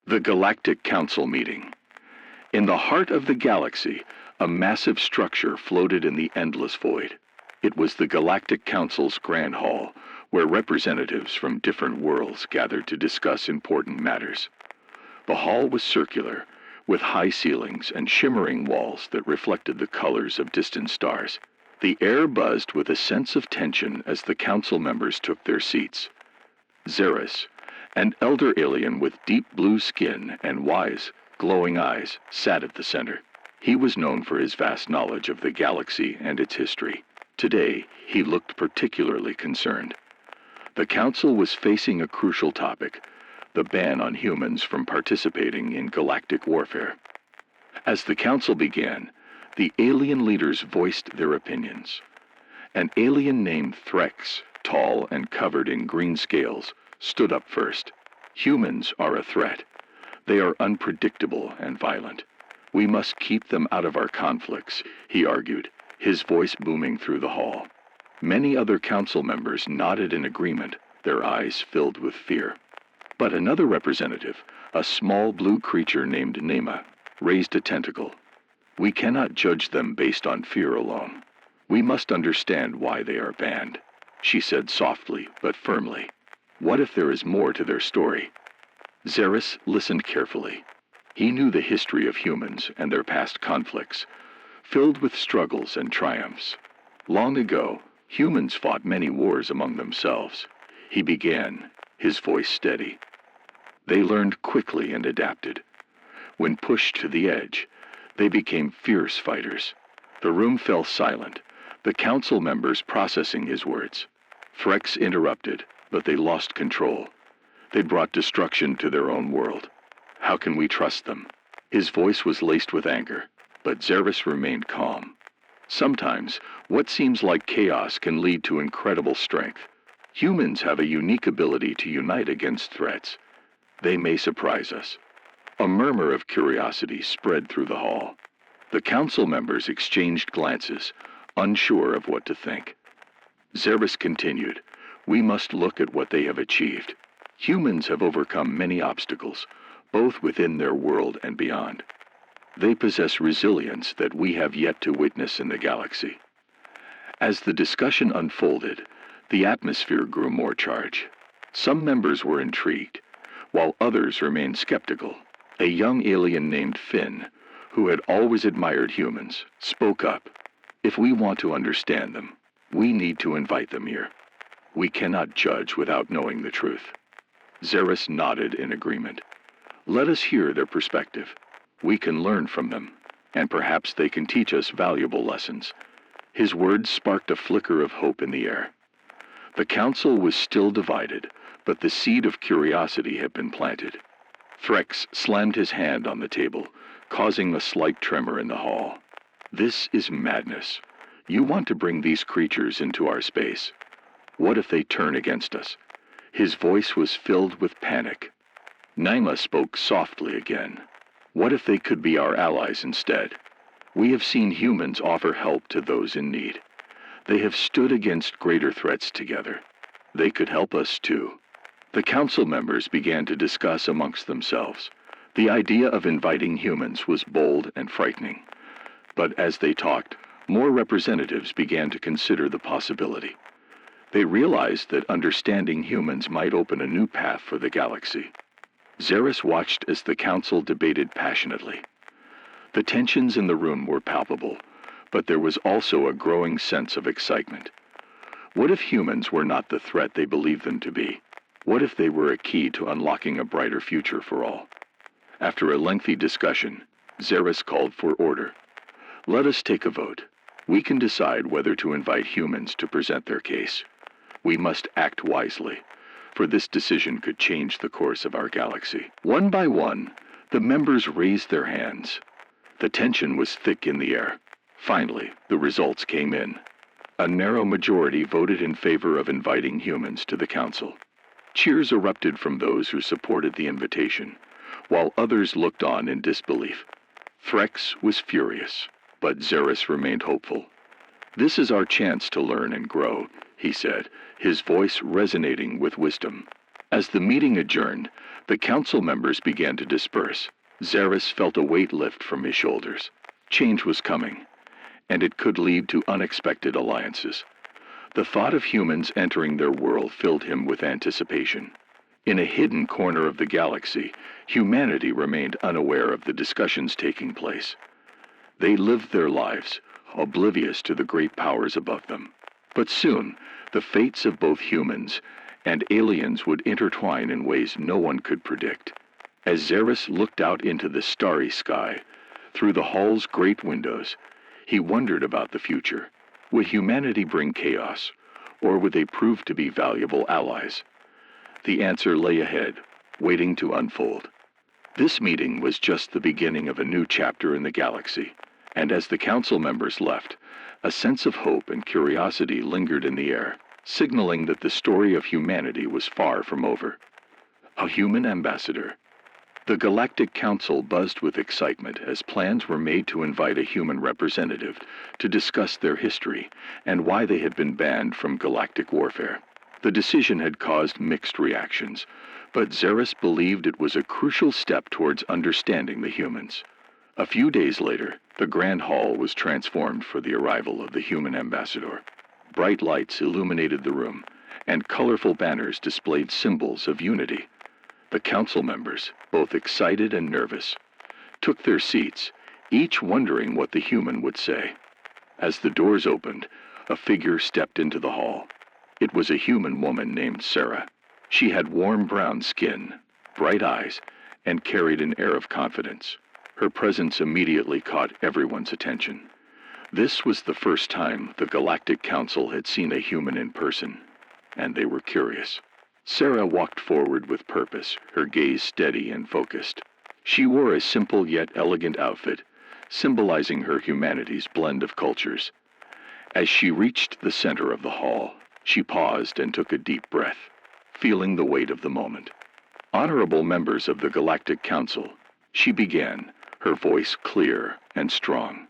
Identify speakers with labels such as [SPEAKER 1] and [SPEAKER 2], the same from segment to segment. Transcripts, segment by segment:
[SPEAKER 1] The Galactic Council meeting. In the heart of the galaxy, a massive structure floated in the endless void. It was the Galactic Council's Grand Hall, where representatives from different worlds gathered to discuss important matters. The hall was circular, with high ceilings and shimmering walls that reflected the colors of distant stars. The air buzzed with a sense of tension as the council members took their seats. Xeris, an elder alien with deep blue skin and wise, glowing eyes, sat at the center. He was known for his vast knowledge of the galaxy and its history. Today, he looked particularly concerned. The council was facing a crucial topic: the ban on humans from participating in galactic warfare. As the council began, the alien leaders voiced their opinions. An alien named Threx, tall and covered in green scales, stood up first. Humans are a threat. They are unpredictable and violent. We must keep them out of our conflicts, he argued, his voice booming through the hall. Many other council members nodded in agreement, their eyes filled with fear. But another representative, a small blue creature named Nema, raised a tentacle. We cannot judge them based on fear alone. We must understand why they are banned, she said softly but firmly. What if there is more to their story? Xeris listened carefully. He knew the history of humans and their past conflicts, filled with struggles and triumphs. Long ago, humans fought many wars among themselves. He began, his voice steady. They learned quickly and adapted. When pushed to the edge, they became fierce fighters. The room fell silent, the council members processing his words. Threx interrupted, but they lost control. They brought destruction to their own world. How can we trust them? His voice was laced with anger, but Xeris remained calm. Sometimes, what seems like chaos can lead to incredible strength. Humans have a unique ability to unite against threats. They may surprise us. A murmur of curiosity spread through the hall. The council members exchanged glances, unsure of what to think. Xeris continued, "We must look at what they have achieved. Humans have overcome many obstacles, both within their world and beyond. They possess resilience that we have yet to witness in the galaxy." As the discussion unfolded, the atmosphere grew more charged. Some members were intrigued, while others remained skeptical. A young alien named Finn, who had always admired humans, spoke up. "If we want to understand them, we need to invite them here. We cannot judge without knowing the truth." Xeris nodded in agreement. "Let us hear their perspective. We can learn from them, and perhaps they can teach us valuable lessons." His words sparked a flicker of hope in the air. The council was still divided, but the seed of curiosity had been planted. Threx slammed his hand on the table, causing a slight tremor in the hall. "This is madness. You want to bring these creatures into our space. What if they turn against us?" His voice was filled with panic. Naima spoke softly again. "What if they could be our allies instead? We have seen humans offer help to those in need. They have stood against greater threats together. They could help us too." The council members began to discuss amongst themselves. The idea of inviting humans was bold and frightening. But as they talked, more representatives began to consider the possibility. They realized that understanding humans might open a new path for the galaxy. Xeris watched as the council debated passionately. The tensions in the room were palpable, but there was also a growing sense of excitement. What if humans were not the threat they believed them to be? What if they were a key to unlocking a brighter future for all? After a lengthy discussion, Xeris called for order. "Let us take a vote. We can decide whether to invite humans to present their case. We must act wisely, for this decision could change the course of our galaxy." One by one, the members raised their hands. The tension was thick in the air. Finally, the results came in. A narrow majority voted in favor of inviting humans to the council. Cheers erupted from those who supported the invitation, while others looked on in disbelief. Threx was furious, but Xeris remained hopeful. "This is our chance to learn and grow," he said, his voice resonating with wisdom. As the meeting adjourned, the council members began to disperse. Zaris felt a weight lift from his shoulders. Change was coming, and it could lead to unexpected alliances. The thought of humans entering their world filled him with anticipation. In a hidden corner of the galaxy, humanity remained unaware of the discussions taking place. They lived their lives, oblivious to the great powers above them. But soon, the fates of both humans and aliens would intertwine in ways no one could predict. As Zaris looked out into the starry sky, through the hall's great windows, he wondered about the future. Would humanity bring chaos, or would they prove to be valuable allies? The answer lay ahead, waiting to unfold. This meeting was just the beginning of a new chapter in the galaxy, and as the council members left, a sense of hope and curiosity lingered in the air, signaling that the story of humanity was far from over. A human ambassador. The Galactic Council buzzed with excitement as plans were made to invite a human representative to discuss their history and why they had been banned from galactic warfare. The decision had caused mixed reactions, but Zaris believed it was a crucial step towards understanding the humans. A few days later, the Grand Hall was transformed for the arrival of the human ambassador. Bright lights illuminated the room, and colorful banners displayed symbols of unity. The council members, both excited and nervous, took their seats, each wondering what the human would say. As the doors opened, a figure stepped into the hall. It was a human woman named Sarah. She had warm brown skin, bright eyes, and carried an air of confidence. Her presence immediately caught everyone's attention. This was the first time the Galactic Council had seen a human in person, and they were curious. Sarah walked forward with purpose, her gaze steady and focused. She wore a simple yet elegant outfit, symbolizing her humanity's blend of cultures. As she reached the center of the hall, she paused and took a deep breath, feeling the weight of the moment. Honorable members of the Galactic Council, she began, her voice clear and strong.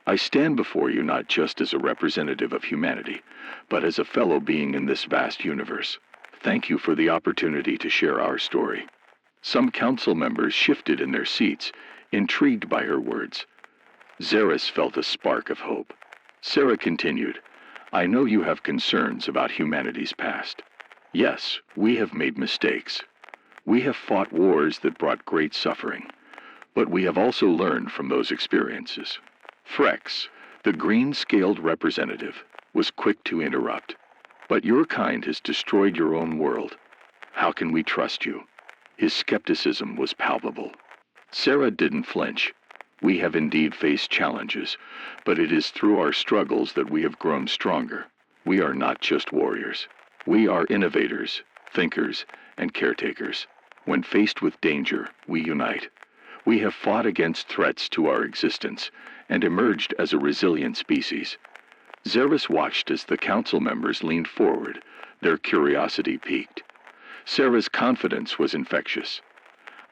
[SPEAKER 1] I stand before you not just as a representative of humanity, but as a fellow being in this vast universe. Thank you for the opportunity to share our story. Some council members shifted in their seats, intrigued by her words. Zaris felt a spark of hope. Sarah continued, I know you have concerns about humanity's past. Yes, we have made mistakes. We have fought wars that brought great suffering, but we have also learned from those experiences. Frex, the green-scaled representative, was quick to interrupt. But your kind has destroyed your own world. How can we trust you? His skepticism was palpable. Sarah didn't flinch. We have indeed faced challenges, but it is through our struggles that we have grown stronger. We are not just warriors. We are innovators, thinkers, and caretakers. When faced with danger, we unite. We have fought against threats to our existence and emerged as a resilient species. Zaris watched as the council members leaned forward, their curiosity piqued. Sarah's confidence was infectious.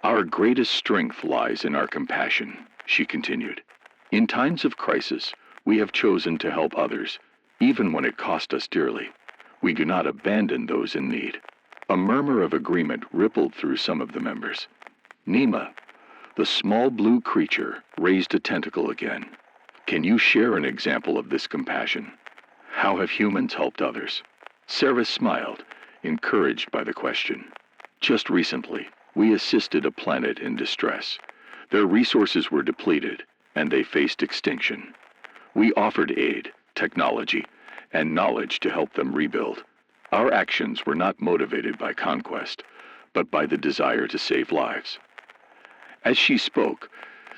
[SPEAKER 1] Our greatest strength lies in our compassion, she continued. In times of crisis, we have chosen to help others, even when it cost us dearly. We do not abandon those in need. A murmur of agreement rippled through some of the members. Nima, the small blue creature, raised a tentacle again. Can you share an example of this compassion? How have humans helped others? Sarah smiled, encouraged by the question. Just recently, we assisted a planet in distress. Their resources were depleted, and they faced extinction. We offered aid, technology, and knowledge to help them rebuild. Our actions were not motivated by conquest, but by the desire to save lives. As she spoke,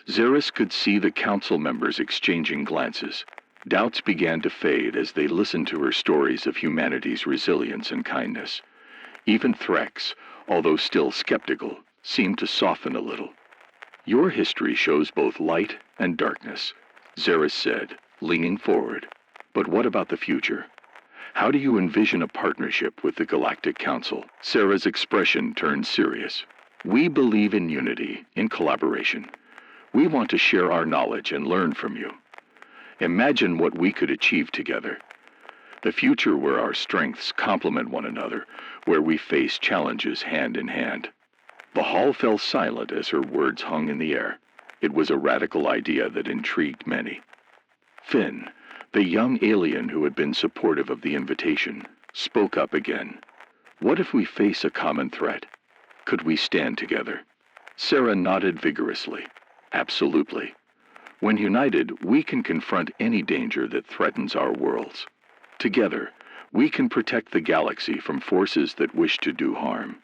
[SPEAKER 1] Zaris could see the council members exchanging glances. Doubts began to fade as they listened to her stories of humanity's resilience and kindness. Even Threx, although still skeptical, seemed to soften a little. Your history shows both light and darkness, Zaris said, leaning forward. But what about the future? How do you envision a partnership with the Galactic Council? Sarah's expression turned serious. We believe in unity, in collaboration. We want to share our knowledge and learn from you. Imagine what we could achieve together. The future where our strengths complement one another, where we face challenges hand in hand. The hall fell silent as her words hung in the air. It was a radical idea that intrigued many. Finn, the young alien who had been supportive of the invitation, spoke up again. What if we face a common threat? Could we stand together? Sarah nodded vigorously. Absolutely. When united, we can confront any danger that threatens our worlds. Together, we can protect the galaxy from forces that wish to do harm.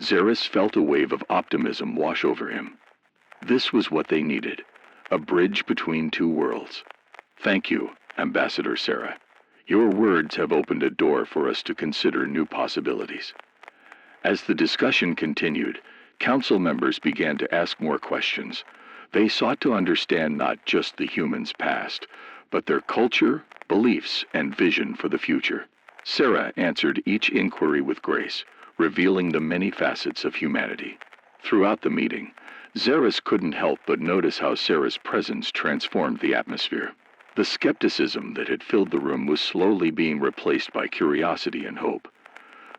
[SPEAKER 1] Zaris felt a wave of optimism wash over him. This was what they needed, a bridge between two worlds. Thank you, Ambassador Sarah. Your words have opened a door for us to consider new possibilities. As the discussion continued, council members began to ask more questions. They sought to understand not just the humans' past, but their culture, beliefs, and vision for the future. Sarah answered each inquiry with grace, revealing the many facets of humanity. Throughout the meeting, Zaris couldn't help but notice how Sarah's presence transformed the atmosphere. The skepticism that had filled the room was slowly being replaced by curiosity and hope.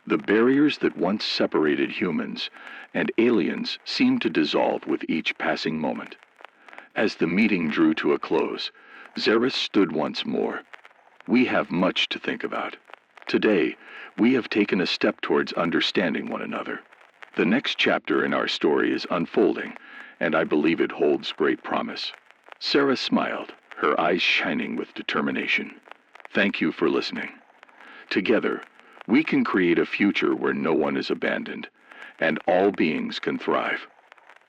[SPEAKER 1] The barriers that once separated humans and aliens seemed to dissolve with each passing moment. As the meeting drew to a close, Zaris stood once more. We have much to think about. Today, we have taken a step towards understanding one another. The next chapter in our story is unfolding, and I believe it holds great promise. Sarah smiled, her eyes shining with determination. Thank you for listening. Together, we can create a future where no one is abandoned, and all beings can thrive.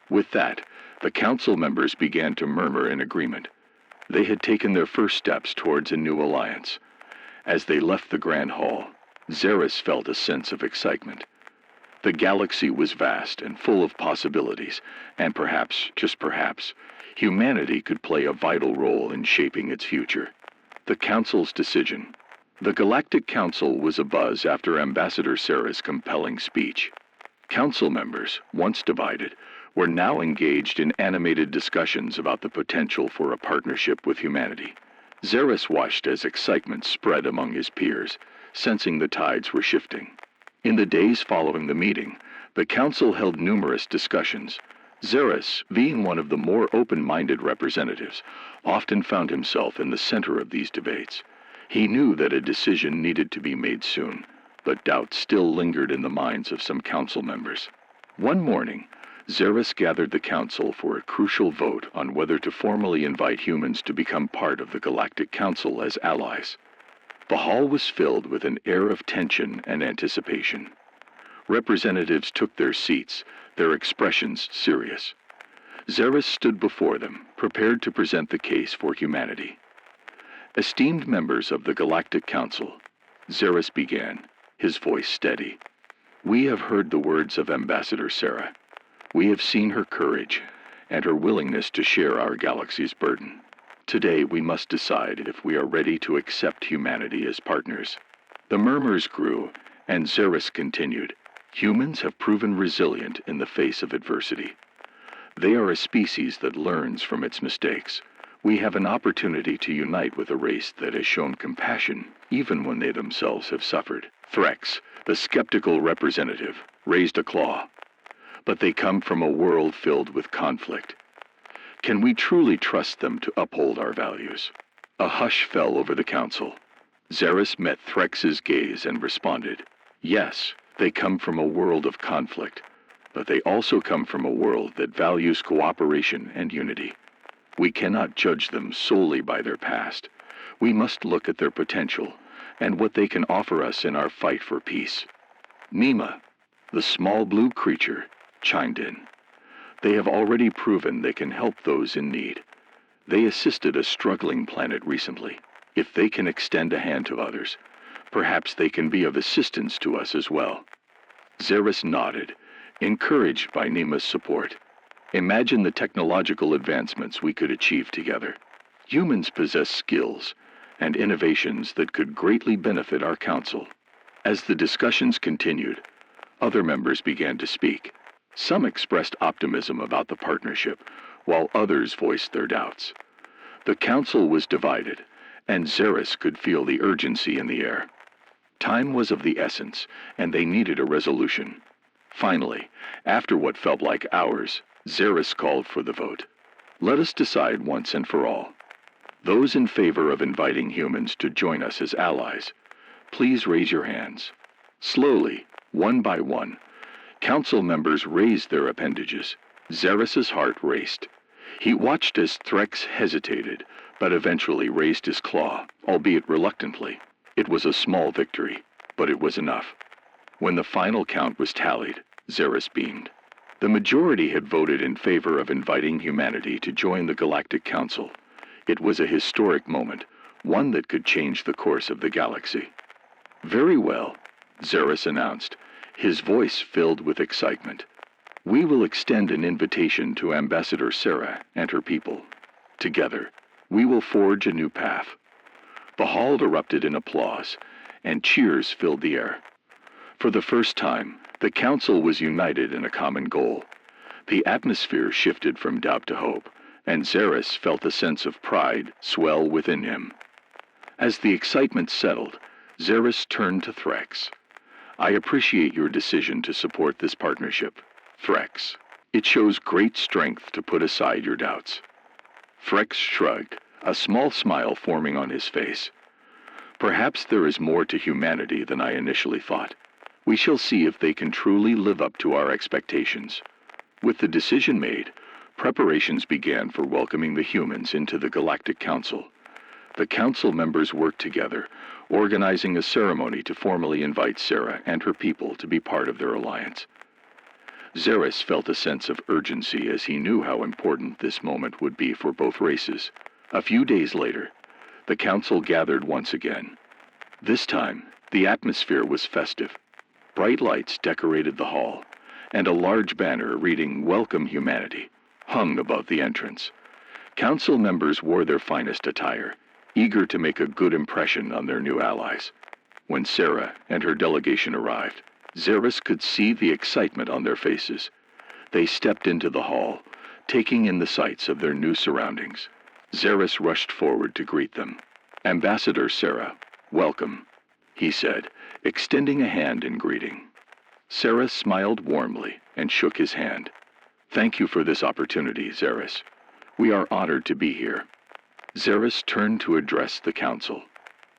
[SPEAKER 1] With that, the council members began to murmur in agreement. They had taken their first steps towards a new alliance. As they left the Grand Hall, Zaris felt a sense of excitement. The galaxy was vast and full of possibilities, and perhaps, just perhaps, humanity could play a vital role in shaping its future. The Council's decision. The Galactic Council was abuzz after Ambassador Sarah's compelling speech. Council members, once divided, were now engaged in animated discussions about the potential for a partnership with humanity. Zaris watched as excitement spread among his peers, sensing the tides were shifting. In the days following the meeting, the council held numerous discussions. Zaris, being one of the more open-minded representatives, often found himself in the center of these debates. He knew that a decision needed to be made soon, but doubt still lingered in the minds of some council members. One morning, Zaris gathered the council for a crucial vote on whether to formally invite humans to become part of the Galactic Council as allies. The hall was filled with an air of tension and anticipation. Representatives took their seats, their expressions serious. Zaris stood before them, prepared to present the case for humanity. Esteemed members of the Galactic Council, Zaris began, his voice steady. We have heard the words of Ambassador Sarah. We have seen her courage and her willingness to share our galaxy's burden. Today we must decide if we are ready to accept humanity as partners. The murmurs grew, and Zaris continued. Humans have proven resilient in the face of adversity. They are a species that learns from its mistakes. We have an opportunity to unite with a race that has shown compassion even when they themselves have suffered. Threx, the skeptical representative, raised a claw. But they come from a world filled with conflict. Can we truly trust them to uphold our values? A hush fell over the council. Zaris met Threx's gaze and responded, yes, they come from a world of conflict, but they also come from a world that values cooperation and unity. We cannot judge them solely by their past. We must look at their potential and what they can offer us in our fight for peace. Nima, the small blue creature, chimed in. They have already proven they can help those in need. They assisted a struggling planet recently. If they can extend a hand to others, perhaps they can be of assistance to us as well. Zaris nodded, encouraged by Nima's support. Imagine the technological advancements we could achieve together. Humans possess skills and innovations that could greatly benefit our council. As the discussions continued, other members began to speak. Some expressed optimism about the partnership, while others voiced their doubts. The council was divided, and Xeris could feel the urgency in the air. Time was of the essence, and they needed a resolution. Finally, after what felt like hours, Xeris called for the vote. Let us decide once and for all. Those in favor of inviting humans to join us as allies, please raise your hands. Slowly, one by one, council members raised their appendages. Xeris's heart raced. He watched as Threx hesitated, but eventually raised his claw, albeit reluctantly. It was a small victory, but it was enough. When the final count was tallied, Xeris beamed. The majority had voted in favor of inviting humanity to join the Galactic Council. It was a historic moment, one that could change the course of the galaxy. Very well, Xeris announced, his voice filled with excitement. We will extend an invitation to Ambassador Sarah and her people. Together, we will forge a new path. The hall erupted in applause, and cheers filled the air. For the first time, the council was united in a common goal. The atmosphere shifted from doubt to hope, and Xeris felt a sense of pride swell within him. As the excitement settled, Xeris turned to Threx. I appreciate your decision to support this partnership, Threx. It shows great strength to put aside your doubts. Threx shrugged, a small smile forming on his face. Perhaps there is more to humanity than I initially thought. We shall see if they can truly live up to our expectations. With the decision made, preparations began for welcoming the humans into the Galactic Council. The council members worked together, organizing a ceremony to formally invite Sarah and her people to be part of their alliance. Xeris felt a sense of urgency as he knew how important this moment would be for both races. A few days later, the council gathered once again. This time, the atmosphere was festive. Bright lights decorated the hall, and a large banner reading "Welcome Humanity" hung above the entrance. Council members wore their finest attire, eager to make a good impression on their new allies. When Sarah and her delegation arrived, Xeris could see the excitement on their faces. They stepped into the hall, taking in the sights of their new surroundings. Xeris rushed forward to greet them. Ambassador Sarah, welcome, he said, extending a hand in greeting. Sarah smiled warmly and shook his hand. Thank you for this opportunity, Xeris. We are honored to be here. Xeris turned to address the council.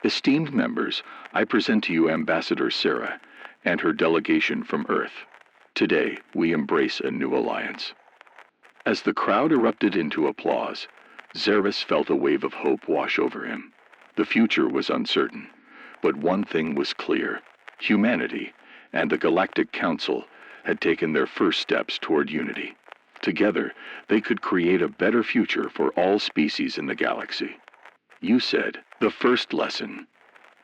[SPEAKER 1] Esteemed members, I present to you Ambassador Sarah and her delegation from Earth. Today, we embrace a new alliance. As the crowd erupted into applause, Xeris felt a wave of hope wash over him. The future was uncertain, but one thing was clear. Humanity and the Galactic Council had taken their first steps toward unity. Together, they could create a better future for all species in the galaxy. You said, the first lesson.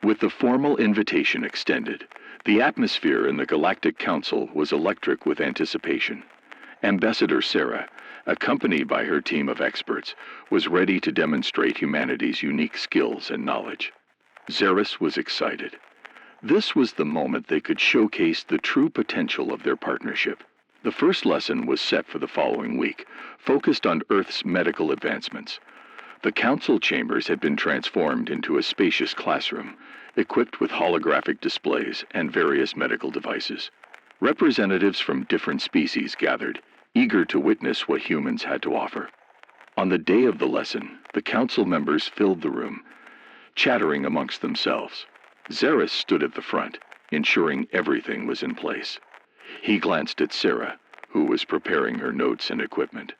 [SPEAKER 1] With the formal invitation extended, the atmosphere in the Galactic Council was electric with anticipation. Ambassador Sarah, accompanied by her team of experts, was ready to demonstrate humanity's unique skills and knowledge. Xeris was excited. This was the moment they could showcase the true potential of their partnership. The first lesson was set for the following week, focused on Earth's medical advancements. The council chambers had been transformed into a spacious classroom, equipped with holographic displays and various medical devices. Representatives from different species gathered, eager to witness what humans had to offer. On the day of the lesson, the council members filled the room, chattering amongst themselves. Xeris stood at the front, ensuring everything was in place. He glanced at Sarah, who was preparing her notes and equipment.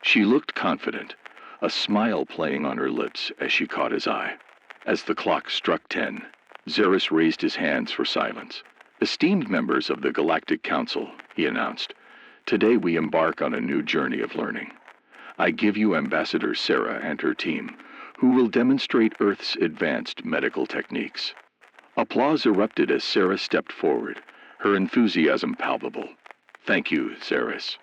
[SPEAKER 1] She looked confident, a smile playing on her lips as she caught his eye. As the clock struck 10, Xeris raised his hands for silence. Esteemed members of the Galactic Council, he announced, today we embark on a new journey of learning. I give you Ambassador Sarah and her team, who will demonstrate Earth's advanced medical techniques. Applause erupted as Sarah stepped forward, her enthusiasm palpable. Thank you, Xeris.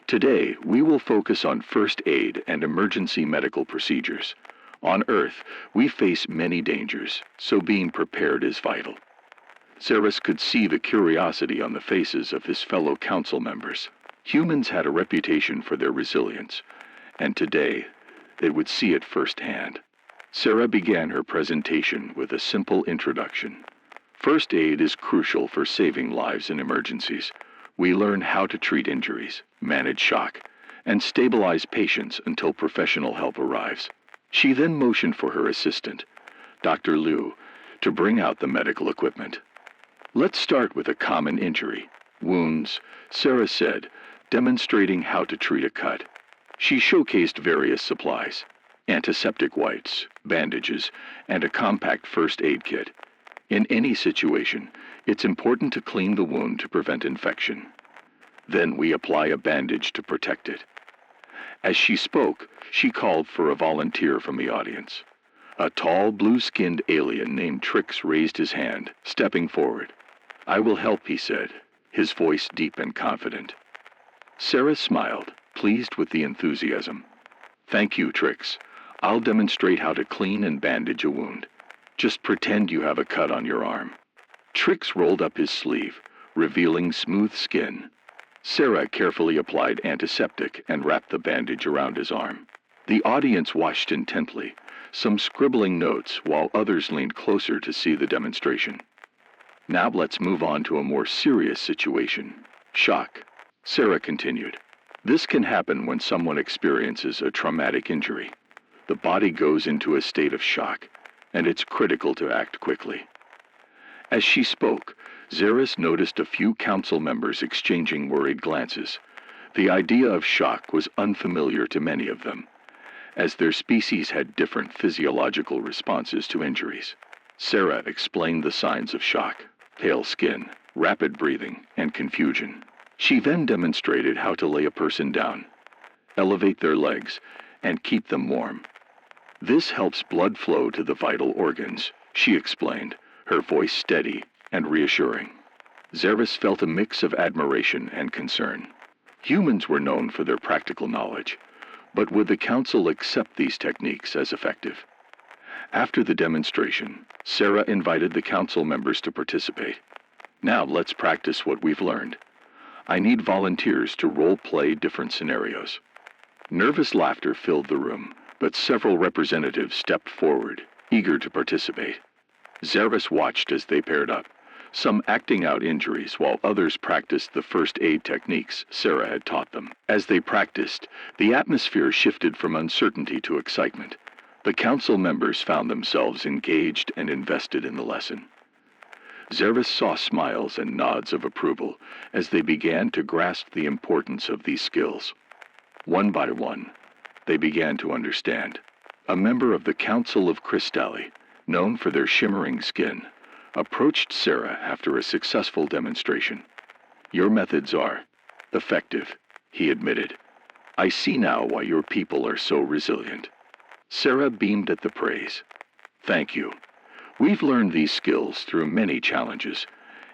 [SPEAKER 1] Today, we will focus on first aid and emergency medical procedures. On Earth, we face many dangers, so being prepared is vital. Xeris could see the curiosity on the faces of his fellow council members. Humans had a reputation for their resilience, and today, they would see it firsthand. Sarah began her presentation with a simple introduction. First aid is crucial for saving lives in emergencies. We learn how to treat injuries, manage shock, and stabilize patients until professional help arrives. She then motioned for her assistant, Dr. Liu, to bring out the medical equipment. Let's start with a common injury, wounds, Sarah said, demonstrating how to treat a cut. She showcased various supplies, antiseptic wipes, bandages, and a compact first aid kit. In any situation, it's important to clean the wound to prevent infection. Then we apply a bandage to protect it. As she spoke, she called for a volunteer from the audience. A tall, blue-skinned alien named Trix raised his hand, stepping forward. "I will help," he said, his voice deep and confident. Sarah smiled, pleased with the enthusiasm. "Thank you, Trix. I'll demonstrate how to clean and bandage a wound. Just pretend you have a cut on your arm." Trix rolled up his sleeve, revealing smooth skin. Sarah carefully applied antiseptic and wrapped the bandage around his arm. The audience watched intently, some scribbling notes while others leaned closer to see the demonstration. "Now let's move on to a more serious situation. Shock," Sarah continued. "This can happen when someone experiences a traumatic injury. The body goes into a state of shock, and it's critical to act quickly." As she spoke, Zeres noticed a few council members exchanging worried glances. The idea of shock was unfamiliar to many of them, as their species had different physiological responses to injuries. Sarah explained the signs of shock: pale skin, rapid breathing, and confusion. She then demonstrated how to lay a person down, elevate their legs, and keep them warm. "This helps blood flow to the vital organs," she explained, her voice steady and reassuring. Zeres felt a mix of admiration and concern. Humans were known for their practical knowledge, but would the council accept these techniques as effective? After the demonstration, Sarah invited the council members to participate. "Now let's practice what we've learned. I need volunteers to role-play different scenarios." Nervous laughter filled the room, but several representatives stepped forward, eager to participate. Zeres watched as they paired up, some acting out injuries while others practiced the first aid techniques Sarah had taught them. As they practiced, the atmosphere shifted from uncertainty to excitement. The council members found themselves engaged and invested in the lesson. Zeres saw smiles and nods of approval as they began to grasp the importance of these skills. One by one, they began to understand. A member of the Council of Crystalli, known for their shimmering skin, approached Sarah after a successful demonstration. "Your methods are effective," he admitted. "I see now why your people are so resilient." Sarah beamed at the praise. "Thank you. We've learned these skills through many challenges,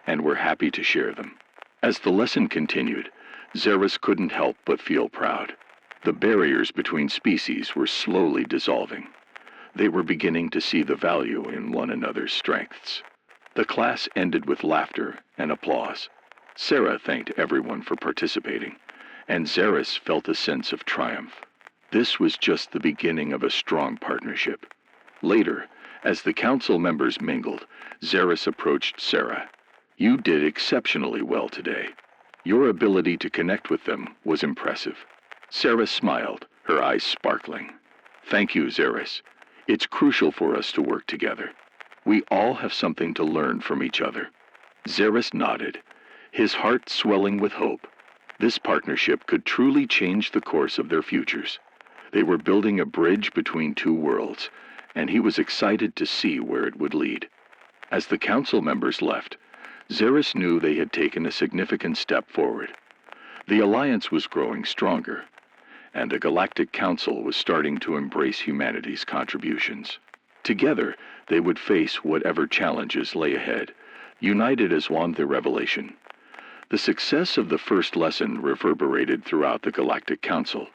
[SPEAKER 1] and we're happy to share them." As the lesson continued, Zeres couldn't help but feel proud. The barriers between species were slowly dissolving. They were beginning to see the value in one another's strengths. The class ended with laughter and applause. Sarah thanked everyone for participating, and Zeres felt a sense of triumph. This was just the beginning of a strong partnership. Later, as the council members mingled, Zeres approached Sarah. "You did exceptionally well today. Your ability to connect with them was impressive." Sarah smiled, her eyes sparkling. "Thank you, Zeres. It's crucial for us to work together. We all have something to learn from each other." Zeres nodded, his heart swelling with hope. This partnership could truly change the course of their futures. They were building a bridge between two worlds, and he was excited to see where it would lead. As the council members left, Zeres knew they had taken a significant step forward. The alliance was growing stronger, and the Galactic Council was starting to embrace humanity's contributions. Together, they would face whatever challenges lay ahead, united as one the revelation. The success of the first lesson reverberated throughout the Galactic Council,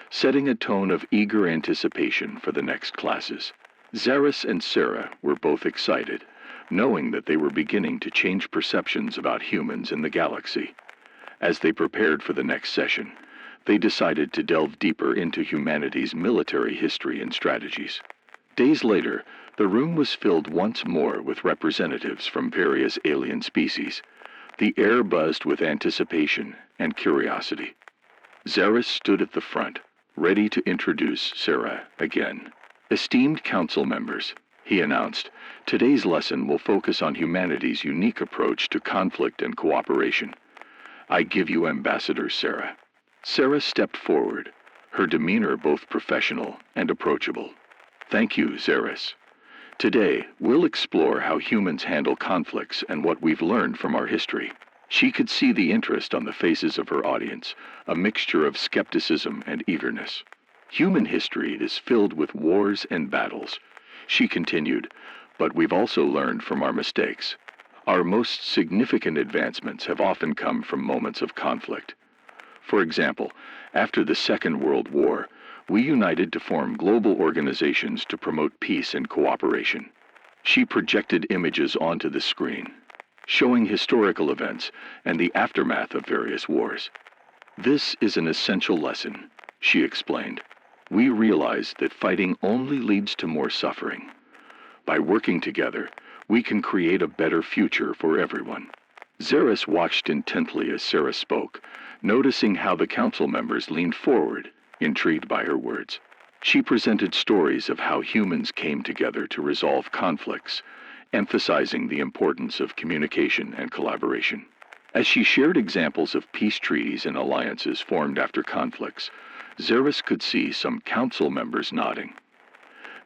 [SPEAKER 1] setting a tone of eager anticipation for the next classes. Zeres and Sarah were both excited, knowing that they were beginning to change perceptions about humans in the galaxy. As they prepared for the next session, they decided to delve deeper into humanity's military history and strategies. Days later, the room was filled once more with representatives from various alien species. The air buzzed with anticipation and curiosity. Zaris stood at the front, ready to introduce Sarah again. Esteemed council members, he announced, today's lesson will focus on humanity's unique approach to conflict and cooperation. I give you Ambassador Sarah. Sarah stepped forward, her demeanor both professional and approachable. Thank you, Zaris. Today, we'll explore how humans handle conflicts and what we've learned from our history. She could see the interest on the faces of her audience, a mixture of skepticism and eagerness. Human history is filled with wars and battles. She continued, but we've also learned from our mistakes. Our most significant advancements have often come from moments of conflict. For example, after the Second World War, we united to form global organizations to promote peace and cooperation. She projected images onto the screen, showing historical events and the aftermath of various wars. This is an essential lesson, she explained. We realize that fighting only leads to more suffering. By working together, we can create a better future for everyone. Zaris watched intently as Sarah spoke, noticing how the council members leaned forward, intrigued by her words. She presented stories of how humans came together to resolve conflicts, emphasizing the importance of communication and collaboration. As she shared examples of peace treaties and alliances formed after conflicts, Zaris could see some council members nodding.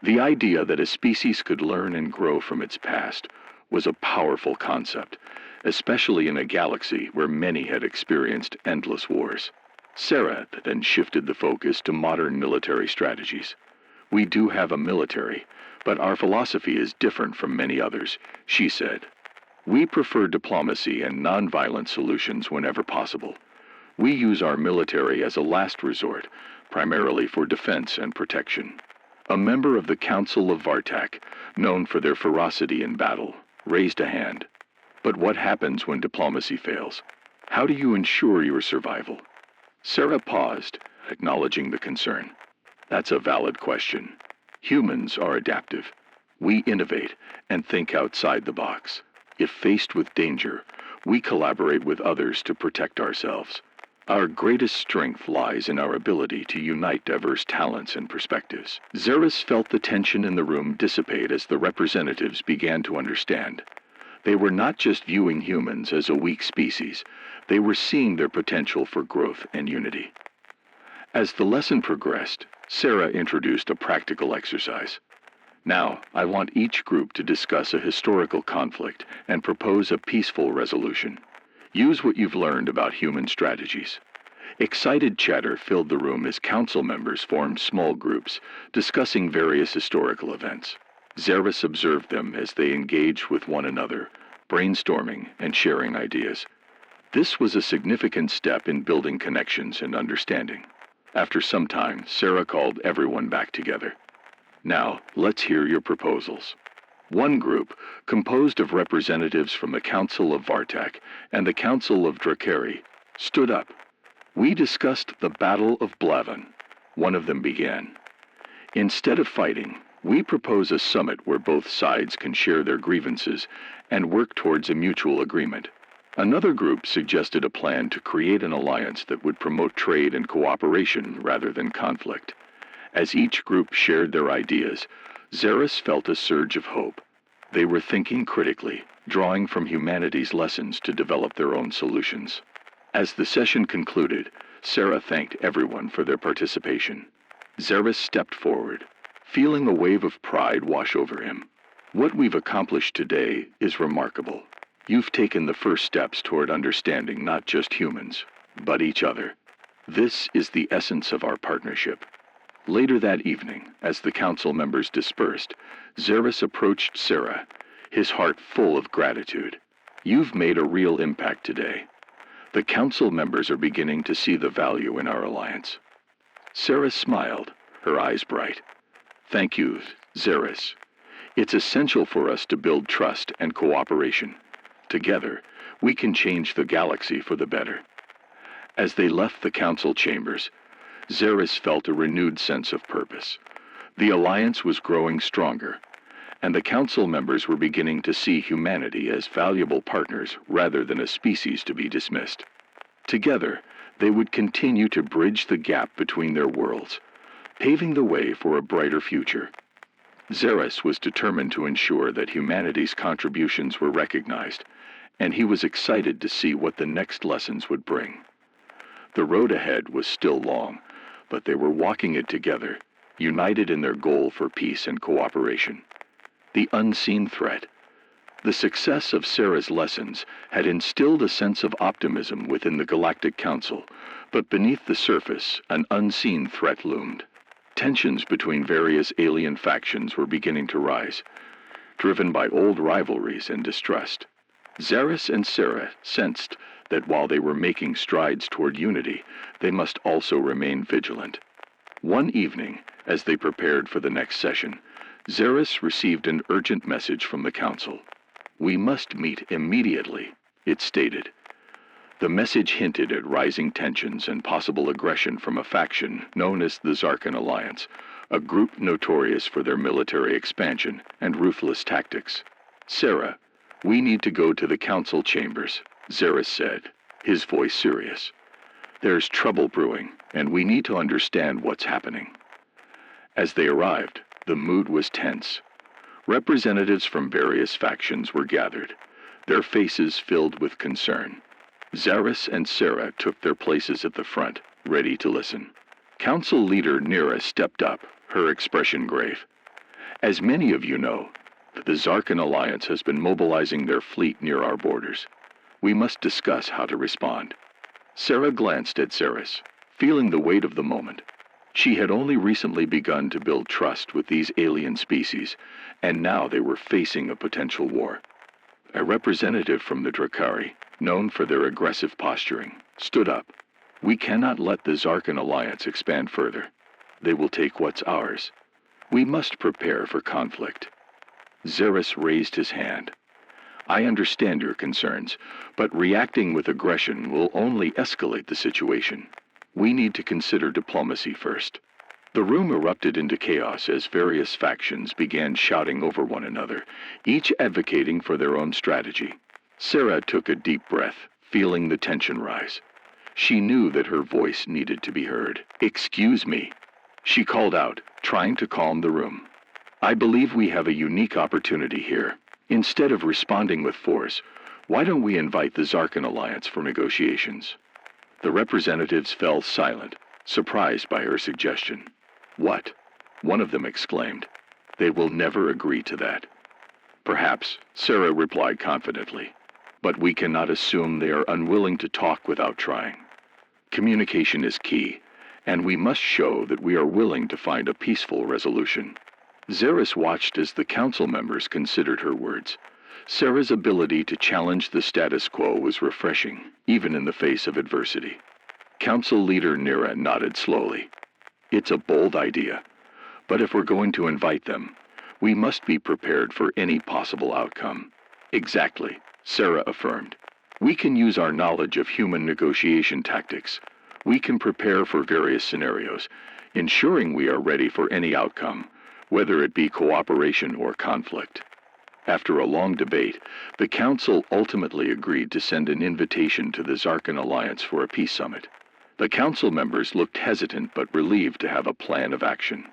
[SPEAKER 1] The idea that a species could learn and grow from its past was a powerful concept, especially in a galaxy where many had experienced endless wars. Sarah then shifted the focus to modern military strategies. We do have a military, but our philosophy is different from many others, she said. We prefer diplomacy and nonviolent solutions whenever possible. We use our military as a last resort, primarily for defense and protection. A member of the Council of Vartak, known for their ferocity in battle, raised a hand. But what happens when diplomacy fails? How do you ensure your survival? Sarah paused, acknowledging the concern. That's a valid question. Humans are adaptive. We innovate and think outside the box. If faced with danger, we collaborate with others to protect ourselves. Our greatest strength lies in our ability to unite diverse talents and perspectives. Zaris felt the tension in the room dissipate as the representatives began to understand. They were not just viewing humans as a weak species, they were seeing their potential for growth and unity. As the lesson progressed, Sarah introduced a practical exercise. Now, I want each group to discuss a historical conflict and propose a peaceful resolution. Use what you've learned about human strategies. Excited chatter filled the room as council members formed small groups, discussing various historical events. Zaris observed them as they engaged with one another, brainstorming and sharing ideas. This was a significant step in building connections and understanding. After some time, Sarah called everyone back together. Now, let's hear your proposals. One group, composed of representatives from the Council of Vartak and the Council of Drakari, stood up. We discussed the Battle of Blavin. One of them began. Instead of fighting, we propose a summit where both sides can share their grievances and work towards a mutual agreement. Another group suggested a plan to create an alliance that would promote trade and cooperation rather than conflict. As each group shared their ideas, Zaris felt a surge of hope. They were thinking critically, drawing from humanity's lessons to develop their own solutions. As the session concluded, Sarah thanked everyone for their participation. Zaris stepped forward, feeling a wave of pride wash over him. What we've accomplished today is remarkable. You've taken the first steps toward understanding not just humans, but each other. This is the essence of our partnership. Later that evening, as the council members dispersed, Zaris approached Sarah, his heart full of gratitude. You've made a real impact today. The council members are beginning to see the value in our alliance. Sarah smiled, her eyes bright. Thank you, Zaris. It's essential for us to build trust and cooperation. Together, we can change the galaxy for the better. As they left the council chambers, Zaris felt a renewed sense of purpose. The alliance was growing stronger, and the council members were beginning to see humanity as valuable partners rather than a species to be dismissed. Together, they would continue to bridge the gap between their worlds, paving the way for a brighter future. Xeris was determined to ensure that humanity's contributions were recognized, and he was excited to see what the next lessons would bring. The road ahead was still long, but they were walking it together, united in their goal for peace and cooperation. The unseen threat. The success of Sarah's lessons had instilled a sense of optimism within the Galactic Council, but beneath the surface, an unseen threat loomed. Tensions between various alien factions were beginning to rise, driven by old rivalries and distrust. Xeris and Sarah sensed that while they were making strides toward unity, they must also remain vigilant. One evening, as they prepared for the next session, Xeris received an urgent message from the Council. "We must meet immediately," it stated. The message hinted at rising tensions and possible aggression from a faction known as the Zarkan Alliance, a group notorious for their military expansion and ruthless tactics. "Sarah, we need to go to the council chambers," Xeris said, his voice serious. "There's trouble brewing, and we need to understand what's happening." As they arrived, the mood was tense. Representatives from various factions were gathered, their faces filled with concern. Xeris and Sarah took their places at the front, ready to listen. Council leader Nira stepped up, her expression grave. "As many of you know, the Zarkan Alliance has been mobilizing their fleet near our borders. We must discuss how to respond." Sarah glanced at Xeris, feeling the weight of the moment. She had only recently begun to build trust with these alien species, and now they were facing a potential war. A representative from the Drakari, known for their aggressive posturing, stood up. "We cannot let the Zarkan Alliance expand further. They will take what's ours. We must prepare for conflict." Xeris raised his hand. "I understand your concerns, but reacting with aggression will only escalate the situation. We need to consider diplomacy first." The room erupted into chaos as various factions began shouting over one another, each advocating for their own strategy. Sarah took a deep breath, feeling the tension rise. She knew that her voice needed to be heard. "Excuse me," she called out, trying to calm the room. "I believe we have a unique opportunity here. Instead of responding with force, why don't we invite the Zarkan Alliance for negotiations?" The representatives fell silent, surprised by her suggestion. "What?" one of them exclaimed. "They will never agree to that." "Perhaps," Sarah replied confidently, "but we cannot assume they are unwilling to talk without trying. Communication is key, and we must show that we are willing to find a peaceful resolution." Xeris watched as the council members considered her words. Sarah's ability to challenge the status quo was refreshing, even in the face of adversity. Council leader Nira nodded slowly. "It's a bold idea, but if we're going to invite them, we must be prepared for any possible outcome." "Exactly," Sarah affirmed. "We can use our knowledge of human negotiation tactics. We can prepare for various scenarios, ensuring we are ready for any outcome, whether it be cooperation or conflict." After a long debate, the Council ultimately agreed to send an invitation to the Zarkan Alliance for a peace summit. The Council members looked hesitant but relieved to have a plan of action.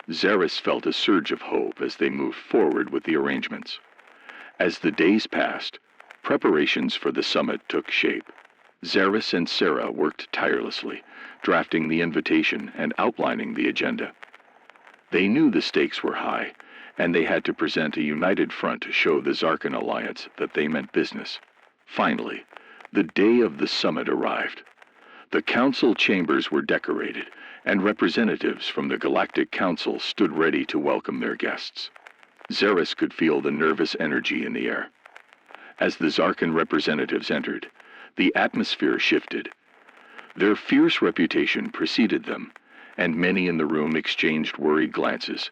[SPEAKER 1] Xeris felt a surge of hope as they moved forward with the arrangements. As the days passed, preparations for the summit took shape. Xeris and Sarah worked tirelessly, drafting the invitation and outlining the agenda. They knew the stakes were high, and they had to present a united front to show the Zarkan Alliance that they meant business. Finally, the day of the summit arrived. The council chambers were decorated, and representatives from the Galactic Council stood ready to welcome their guests. Xeris could feel the nervous energy in the air. As the Zarkan representatives entered, the atmosphere shifted. Their fierce reputation preceded them, and many in the room exchanged worried glances.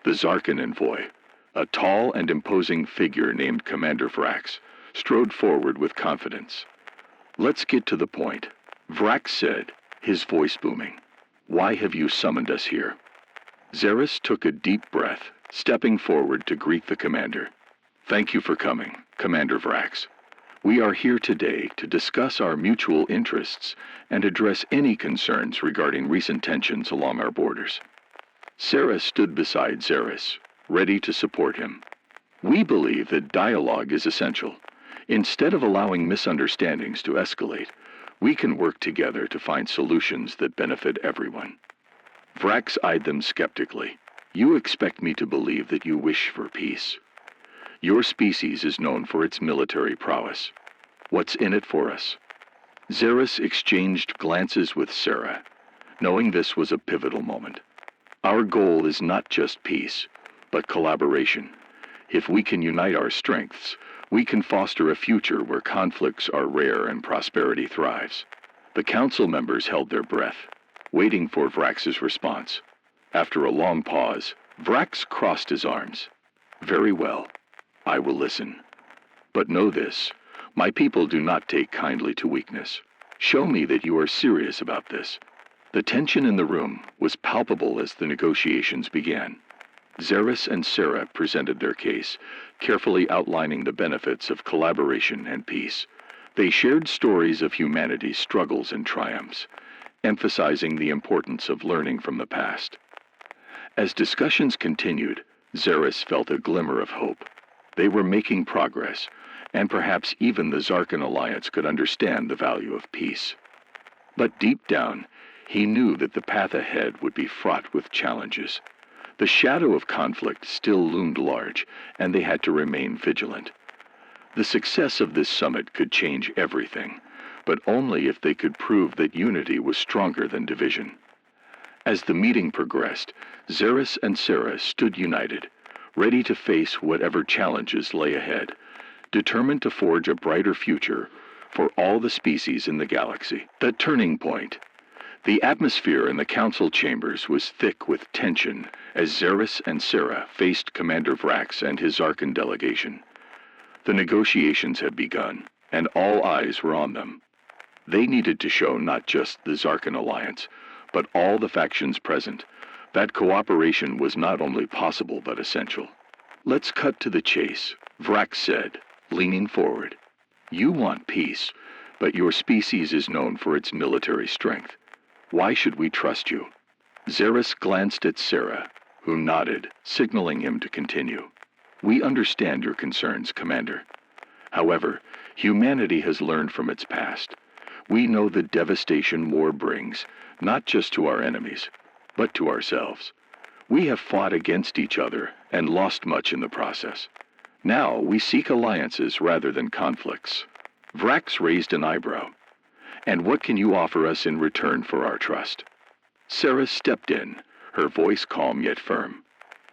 [SPEAKER 1] The Zarkan envoy, a tall and imposing figure named Commander Vrax, strode forward with confidence. "Let's get to the point," Vrax said, his voice booming. "Why have you summoned us here?" Xeris took a deep breath, stepping forward to greet the commander. "Thank you for coming, Commander Vrax. We are here today to discuss our mutual interests and address any concerns regarding recent tensions along our borders." Sarah stood beside Xeris, ready to support him. "We believe that dialogue is essential. Instead of allowing misunderstandings to escalate, we can work together to find solutions that benefit everyone." Vrax eyed them skeptically. "You expect me to believe that you wish for peace. Your species is known for its military prowess. What's in it for us?" Xeris exchanged glances with Sarah, knowing this was a pivotal moment. "Our goal is not just peace, but collaboration. If we can unite our strengths, we can foster a future where conflicts are rare and prosperity thrives." The council members held their breath, waiting for Vrax's response. After a long pause, Vrax crossed his arms. "Very well. I will listen. But know this, my people do not take kindly to weakness. Show me that you are serious about this." The tension in the room was palpable as the negotiations began. Xeris and Sarah presented their case, carefully outlining the benefits of collaboration and peace. They shared stories of humanity's struggles and triumphs, emphasizing the importance of learning from the past. As discussions continued, Xeris felt a glimmer of hope. They were making progress, and perhaps even the Zarkan Alliance could understand the value of peace. But deep down, he knew that the path ahead would be fraught with challenges. The shadow of conflict still loomed large, and they had to remain vigilant. The success of this summit could change everything, but only if they could prove that unity was stronger than division. As the meeting progressed, Xeris and Sarah stood united, ready to face whatever challenges lay ahead, determined to forge a brighter future for all the species in the galaxy. The turning point. The atmosphere in the council chambers was thick with tension as Xeris and Sarah faced Commander Vrax and his Zarkan delegation. The negotiations had begun, and all eyes were on them. They needed to show not just the Zarkan Alliance, but all the factions present, that cooperation was not only possible but essential. "Let's cut to the chase," Vrax said, leaning forward. "You want peace, but your species is known for its military strength. Why should we trust you?" Xeris glanced at Sarah, who nodded, signaling him to continue. "We understand your concerns, Commander. However, humanity has learned from its past. We know the devastation war brings, not just to our enemies, but to ourselves. We have fought against each other and lost much in the process. Now we seek alliances rather than conflicts." Vrax raised an eyebrow. "And what can you offer us in return for our trust?" Sarah stepped in, her voice calm yet firm.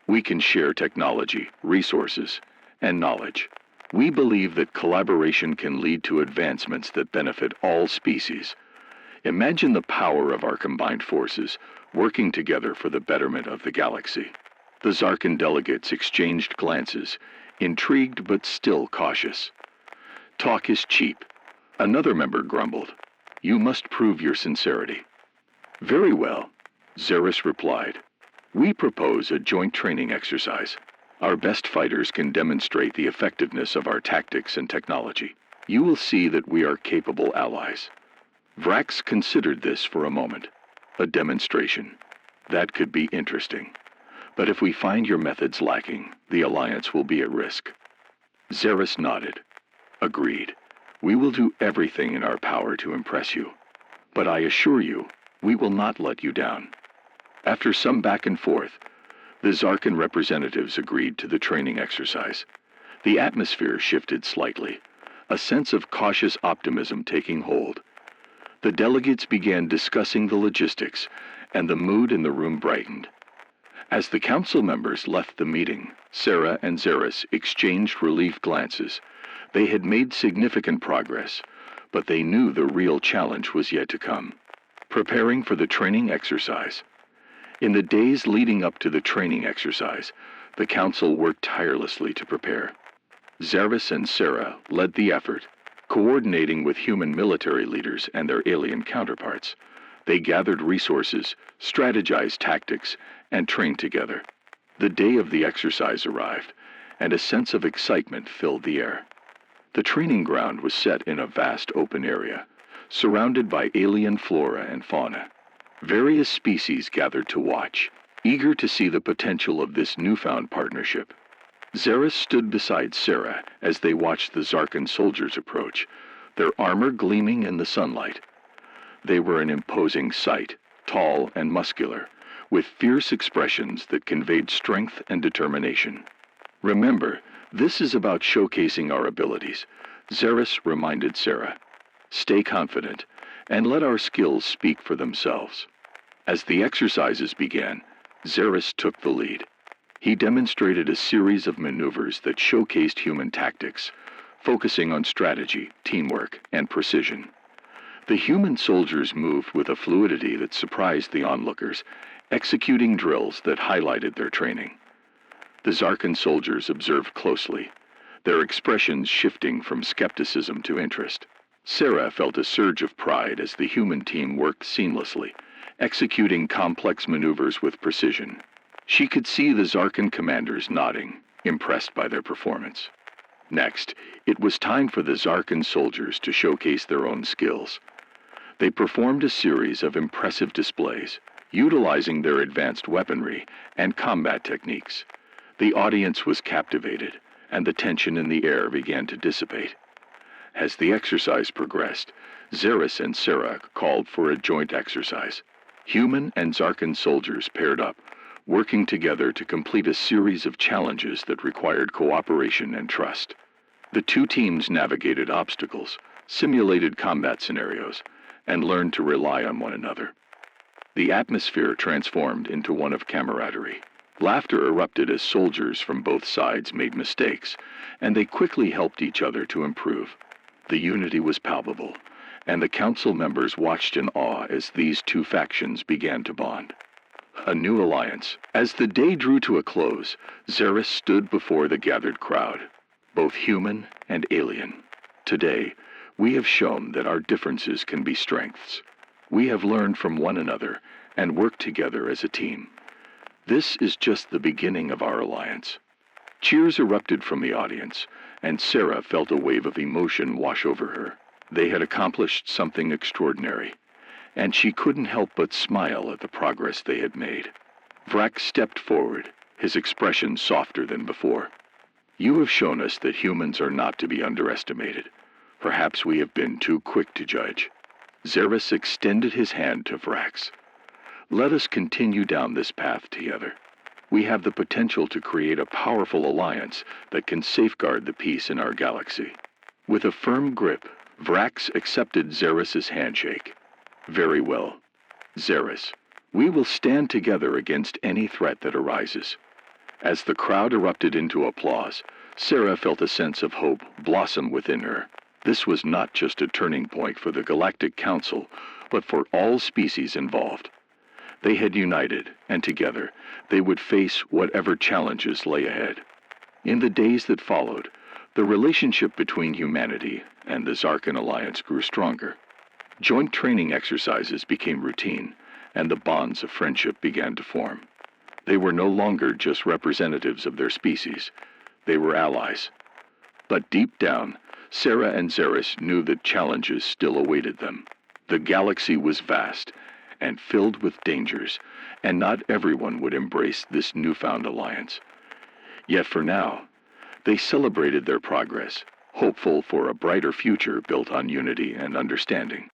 [SPEAKER 1] "We can share technology, resources, and knowledge. We believe that collaboration can lead to advancements that benefit all species. Imagine the power of our combined forces, working together for the betterment of the galaxy." The Zarkan delegates exchanged glances, intrigued but still cautious. "Talk is cheap," another member grumbled. "You must prove your sincerity." "Very well," Xeris replied. "We propose a joint training exercise. Our best fighters can demonstrate the effectiveness of our tactics and technology. You will see that we are capable allies." Vrax considered this for a moment. "A demonstration. That could be interesting. But if we find your methods lacking, the alliance will be at risk." Xeris nodded. "Agreed. We will do everything in our power to impress you. But I assure you, we will not let you down." After some back and forth, the Zarkan representatives agreed to the training exercise. The atmosphere shifted slightly, a sense of cautious optimism taking hold. The delegates began discussing the logistics, and the mood in the room brightened. As the council members left the meeting, Sarah and Xeris exchanged relief glances. They had made significant progress, but they knew the real challenge was yet to come. Preparing for the training exercise. In the days leading up to the training exercise, the council worked tirelessly to prepare. Xeris and Sarah led the effort, coordinating with human military leaders and their alien counterparts. They gathered resources, strategized tactics, and trained together. The day of the exercise arrived, and a sense of excitement filled the air. The training ground was set in a vast open area, surrounded by alien flora and fauna. Various species gathered to watch, eager to see the potential of this newfound partnership. Xeris stood beside Sarah as they watched the Zarkan soldiers approach, their armor gleaming in the sunlight. They were an imposing sight, tall and muscular, with fierce expressions that conveyed strength and determination. "Remember, this is about showcasing our abilities," Xeris reminded Sarah. "Stay confident, and let our skills speak for themselves." As the exercises began, Xeris took the lead. He demonstrated a series of maneuvers that showcased human tactics, focusing on strategy, teamwork, and precision. The human soldiers moved with a fluidity that surprised the onlookers, executing drills that highlighted their training. The Zarkan soldiers observed closely, their expressions shifting from skepticism to interest. Sarah felt a surge of pride as the human team worked seamlessly, executing complex maneuvers with precision. She could see the Zarkan commanders nodding, impressed by their performance. Next, it was time for the Zarkan soldiers to showcase their own skills. They performed a series of impressive displays, utilizing their advanced weaponry and combat techniques. The audience was captivated, and the tension in the air began to dissipate. As the exercise progressed, Xeris and Sarah called for a joint exercise. Human and Zarkan soldiers paired up, working together to complete a series of challenges that required cooperation and trust. The two teams navigated obstacles, simulated combat scenarios, and learned to rely on one another. The atmosphere transformed into one of camaraderie. Laughter erupted as soldiers from both sides made mistakes, and they quickly helped each other to improve. The unity was palpable, and the council members watched in awe as these two factions began to bond. A new alliance. As the day drew to a close, Xeris stood before the gathered crowd, both human and alien. "Today, we have shown that our differences can be strengths. We have learned from one another and worked together as a team. This is just the beginning of our alliance." Cheers erupted from the audience, and Sarah felt a wave of emotion wash over her. They had accomplished something extraordinary, and she couldn't help but smile at the progress they had made. Vrax stepped forward, his expression softer than before. "You have shown us that humans are not to be underestimated. Perhaps we have been too quick to judge." Xeris extended his hand to Vrax. "Let us continue down this path together. We have the potential to create a powerful alliance that can safeguard the peace in our galaxy." With a firm grip, Vrax accepted Xeris's handshake. "Very well. Xeris, we will stand together against any threat that arises." As the crowd erupted into applause, Sarah felt a sense of hope blossom within her. This was not just a turning point for the Galactic Council, but for all species involved. They had united, and together, they would face whatever challenges lay ahead. In the days that followed, the relationship between humanity and the Zarkan Alliance grew stronger. Joint training exercises became routine, and the bonds of friendship began to form. They were no longer just representatives of their species. They were allies. But deep down, Sarah and Xeris knew that challenges still awaited them. The galaxy was vast and filled with dangers, and not everyone would embrace this newfound alliance. Yet for now, they celebrated their progress, hopeful for a brighter future built on unity and understanding.